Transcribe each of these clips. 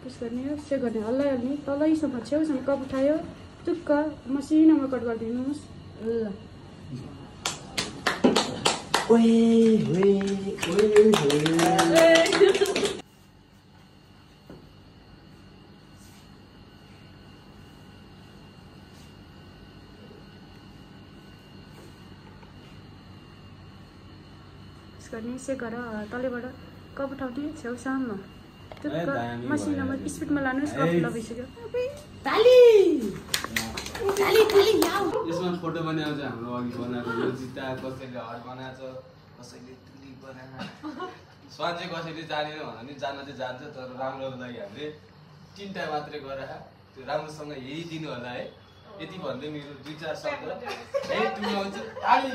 पुस गर्ने से गर्ने हल्लाइहाल्ने तलैसम्म छेउसम्म कप उठायो टुक्क मसिनोमा कट गरिदिनुहोस् ल गर्ने से गर तलैबाट कप उठाउने छेउसम्म टुक्क मसिनोमा स्पिडमा लानुहोस् कप लगाइसक्यो यसमा फोटो बनाएको चाहिँ हाम्रो अघि बनाएको यो जित्ता कसैले हट बनाएको कसैले तुली बनाएको स्वान चाहिँ कसैले जानेन भने नि जान चाहिँ जान्छ तर राम्रोको लागि हामीले 3टा मात्रै गरेर त्यो राम्रोसँग हेरिदिनु होला है यति भन्दै मेरो 2-4 शब्द है टुङ्गाउँछ ताली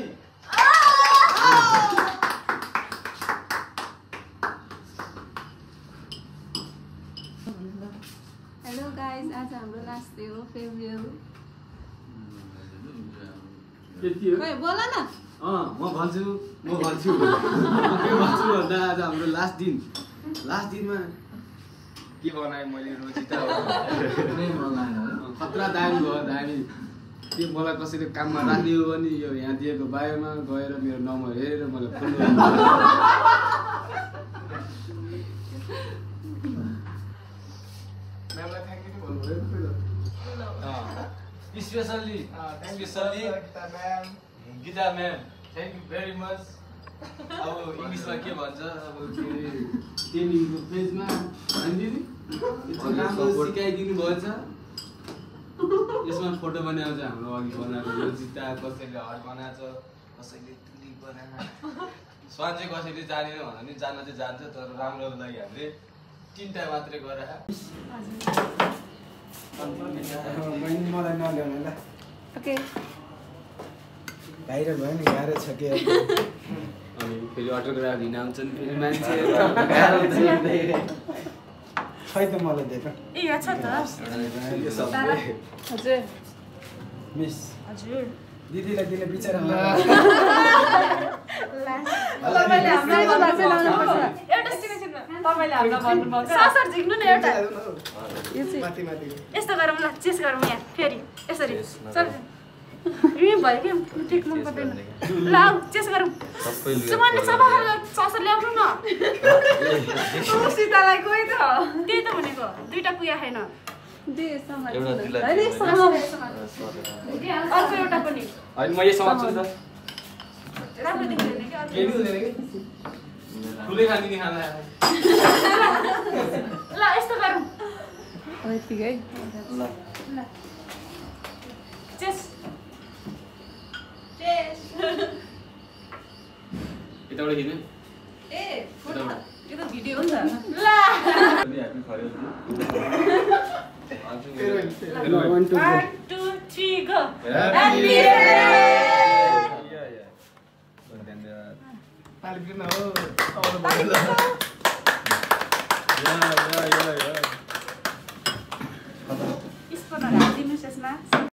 हेलो गाइस आज हाम्रो लास्ट डे हो फेयरवेल खै बोल न म भन्छु के भन्छु भन्दा आज हाम्रो लास्ट दिनमा के बनाएँ मैले रोजिता खतरा दामी भयो दामी त्यो मलाई कसैले काममा राख्ने हो भने यो यहाँ दिएको बायोमा गएर मेरो नम्बर हेरेर मलाई phone specially Geeta ma'am thank you very much अब इङ्ग्लिसमा के भन्छ अब ट्रेनिङको पेजमा राम्रो सिकाइदिनु भएछ यसमा फोटो बनाएको चाहिँ हाम्रो अघि बनाएको यो जित्ता कसैले हट बनाएको कसैले तुली बनाएको स्वान चाहिँ कसैले जानेन भने नि जान चाहिँ जान्छ तर राम्रोको लागि हामीले 3टा मात्रै गरेर मलाई नल्याउनु ल ओके भाइरल भयो नि गाह्रो छ के अनि फेरि अटोग्राफ लिन आउँछन् फेरि मान्छे खै त मलाई दिएको ए छ त हजुर मिस हजुर दिदीलाई दिने बिचारा तपाईले हामीलाई एउटा सिनेमा तपाईले हामीलाई भन्नुभएको सासर झिक्नु न एउटा यो चाहिँ माथि माथि यस्तो गरौँ ल चेस गरौँ यहाँ फेरि यसरी चल यो भयो के टेक मन पर्दैन ल आऊ चेस गरौँ सुमनले सबार सासर ल्याउनु न सीतालाई कोही त त्यही त भनेको 2टा पुया छैन दे समाज अर्को एउटा पनि होइन म यो समात्छु नि त राम्रो देख्दैन कि केही हुँदैन कि ठुलै खाने खाना ल यस्तो गरौँ ठिकै ल चेस चेस यताबाट खिच्नु ए फोटो यो त भिडियो हो नि त ल हामी खरेल 1 2 3 go Happy ताली बिर्न हो स्पुनर हालिदिनुहोस् यसमा